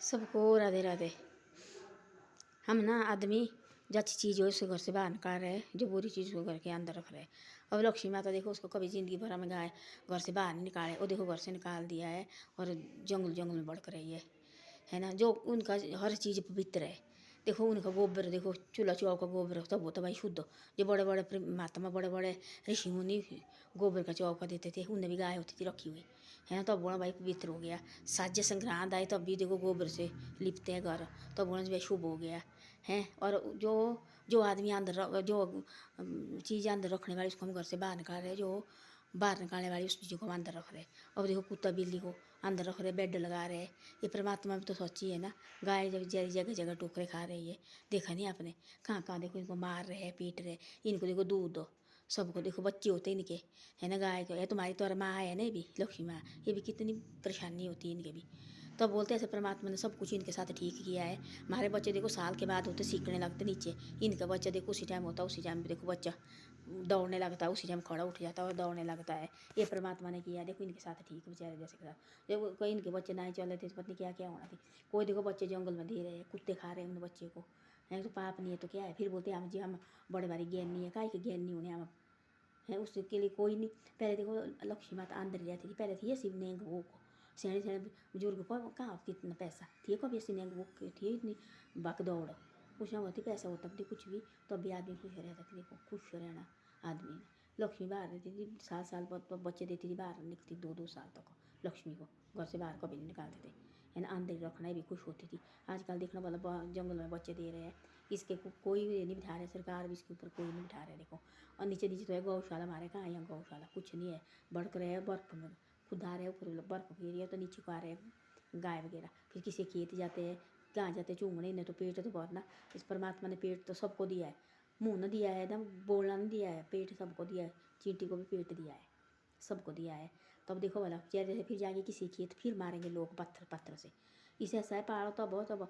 सबको राधे राधे। हम ना आदमी जच्ची चीज़ हो उसको घर से बाहर निकाल रहे, जो बुरी चीज़ को घर के अंदर रख रहे। अब लक्ष्मी माता देखो, उसको कभी ज़िंदगी भर में गाय घर से बाहर नहीं निकाले, वो देखो घर से निकाल दिया है और जंगल जंगल में बढ़ रही है ना। जो उनका हर चीज़ पवित्र है। देखो उनका गोबर, देखो चूल्हा चौका गोबर तब वो तो भाई शुद्ध। जो बड़े बड़े महात्मा, बड़े बड़े ऋषि मुनि गोबर का चौका देते थे, उनमें भी गाय होती थी रखी हुई, है ना। तब बोला भाई पवित्र हो गया। साज्य संक्रांत आए तब भी देखो गोबर से लिपते हैं घर, तब बोला भाई शुभ हो गया है। और जो जो आदमी अंदर, जो चीज़ अंदर रखने वाली उसको हम घर से बाहर निकाल रहे हैं, जो बाहर निकालने वाली उस चीज़ों को हम अंदर रख रहे। अब देखो कुत्ता बिल्ली को अंदर रख रहे, बेड लगा रहे। ये परमात्मा भी तो सोची है ना। गाय जब जगह जगह टोकरे खा रही है, देखा नहीं आपने, कहाँ कहाँ देखो इनको मार रहे हैं, पीट रहे। इनको देखो दूध दो, सबको देखो बच्चे होते इनके, है ना। गाय को, ये तुम्हारी तो माँ है ना, ये भी लक्ष्मी माँ, ये भी कितनी परेशानी होती है इनके भी। तब बोलते ऐसे परमात्मा ने सब कुछ इनके साथ ठीक किया है। हमारे बच्चे देखो साल के बाद होते सीखने लगते नीचे, इनका बच्चा देखो उसी टाइम होता, उसी टाइम देखो बच्चा दौड़ने लगता है, उसी टाइम खड़ा उठ जाता है और दौड़ने लगता है। ये परमात्मा ने किया, देखो इनके साथ ठीक बेचारे जैसे के साथ। जब कोई इनके बच्चे नहीं चल रहे थे तो पत्नी क्या क्या होना थी। कोई देखो बच्चे जंगल में दे रहे हैं, कुत्ते खा रहे हैं उन बच्चे को, है तो पाप नहीं है तो क्या है। फिर बोलते हम जी हम बड़े भारी ज्ञान नहीं है, काहे के ज्ञान नहीं होने हम, है उसके लिए कोई नहीं। पहले देखो लक्ष्मी माता अंदर रहती थी, पहले थी ये शिव ने वो को सियाने सियाने बुजुर्ग को कहाँ कितना पैसा थी, कभी ऐसी ने वो थी इतनी बाक दौड़, कुछ ना होती पैसा होता भी कुछ भी, तब भी आदमी खुश रहता था। देखो खुश रहना आदमी ने। लक्ष्मी बाहर रहती थी, 7 साल पर बच्चे देती थी, बाहर निकलती 2-2 साल तक लक्ष्मी को घर से बाहर कभी नहीं निकालते थे, है ना। अंदर रखना भी खुश होती थी। आजकल देखना वाला जंगल में बच्चे दे रहे हैं, इसके कोई नहीं बिठा रहे, सरकार भी इसके ऊपर कोई नहीं बिठा रहे। देखो और नीचे नीचे तो है गौशाला, हमारे कहाँ यहाँ गौशाला कुछ नहीं है। बढ़ रहे हैं बर्फ में, खुद आ रहे हैं ऊपर बर्फ गिरी है तो नीचे को आ रहे हैं गाय वगैरह। फिर किसी खेत जाते हैं, कहाँ जाते चूंगने, इन्हें तो पेट तो बहुत ना। इस परमात्मा ने पेट तो सबको दिया है, मुँह न दिया है एकदम, बोलना नहीं दिया है, पेट सबको दिया है। चींटी को भी पेट दिया है, सबको दिया है। तब देखो वाला जैसे फिर जाके किसी खेत फिर मारेंगे लोग पत्थर पत्थर से। इसे ऐसा है पालो तब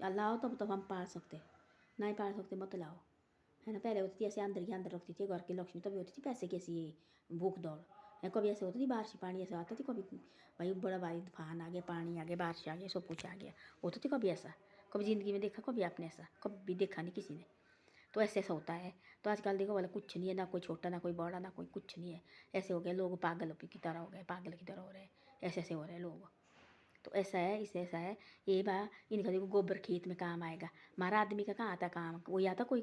लाओ तब हम पाल सकते, नहीं पाल सकते मत लाओ, है ना। पहले होती थी ऐसे अंदर के अंदर रखती थी घर की लक्ष्मी, तभी होती थी पैसे की ऐसी भूख दौड़, है। कभी ऐसे होती थी बारिश पानी ऐसा आता थी, कभी भाई बड़ा भारी तूफान आ गया, पानी आ गया, बारिश आ गया, सब कुछ आ गया, होती थी कभी ऐसा। कभी ज़िंदगी में देखा कभी आपने ऐसा, कभी देखा नहीं किसी ने। तो ऐसे ऐसा होता है। तो आजकल देखो वाला कुछ नहीं है, ना कोई छोटा ना कोई बड़ा ना कोई कुछ नहीं है। ऐसे हो गए लोग, पागल की तरह हो गए, पागल की तरह हो रहे हैं, ऐसे ऐसे हो रहे हैं लोग। तो ऐसा है, इससे ऐसा है। ये बा इनका देखो गोबर खेत में काम आएगा, हमारा आदमी का कहाँ आता काम, वही आता कोई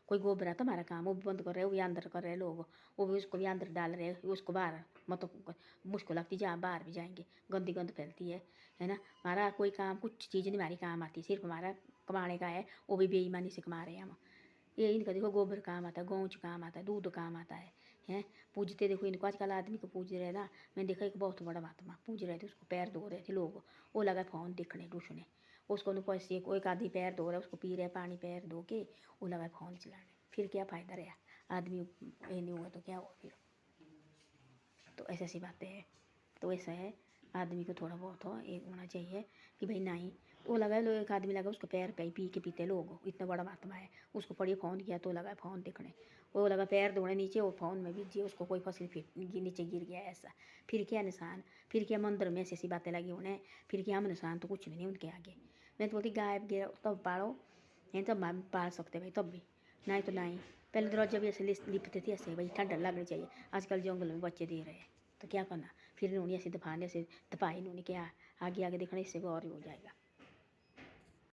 कोई गोबर आता हमारा काम, वो भी बंद कर रहे हैं, वो भी अंदर कर रहे हैं लोग, वो भी उसको भी अंदर डाल रहे हैं, उसको बाहर मतलब मुश्किल लगती, जहाँ बाहर भी जाएंगे गंदी गंद फैलती है ना। हमारा कोई काम कुछ चीज़ नहीं हमारी काम आती, सिर्फ हमारा कमाने का है, वो भी बेईमानी से कमा रहे हैं हम। ये इनका देखो गोबर काम आता है, गौच काम आता है, दूध काम आता है, हैं। पूजते देखो इनको, आजकल आदमी को पूज रहे ना। मैंने देखा एक बहुत बड़ा महात्मा पूज रहे थे, उसको पैर धो रहे थे लोग, वो लगा फ़ोन देखने टूसने, उसको न पैसे एक आदमी पैर धो रहा है, उसको पी रहे पानी पैर धो के, वो लगा फ़ोन चलाने। फिर क्या फ़ायदा रहा आदमी, ये नहीं हुआ तो क्या हुआ फिर। तो ऐसी ऐसी बातें हैं। तो ऐसा है, आदमी को थोड़ा बहुत हो एक होना चाहिए कि भाई नहीं। वो लगा लो एक आदमी लगा उसको पैर पे पी के पीते लोग, इतना बड़ा महात्मा है, उसको पढ़िए फ़ोन किया तो लगा फ़ोन देखने, वो लगा पैर धोने नीचे और फ़ोन में भी उसको कोई फसल फिर नीचे गिर गया ऐसा। फिर क्या निशान, फिर क्या मंदिर में ऐसी ऐसी बातें लगी उन्हें, फिर क्या हम निशान तो कुछ भी नहीं उनके आगे। मैं तो बोलती गाय वगैरह तब पालो, नहीं तब हम पाल सकते भाई, तब भी नहीं तो नहीं। पहले दरवाजा भी ऐसे लिपते थे ऐसे, भाई ठंडा लगनी चाहिए। आजकल जंगल में बच्चे दे रहे हैं तो क्या करना, फिर इन्होंने ऐसे दफाने से दफाई इन्होंने क्या आगे आगे देखना, इससे भी और ही हो जाएगा।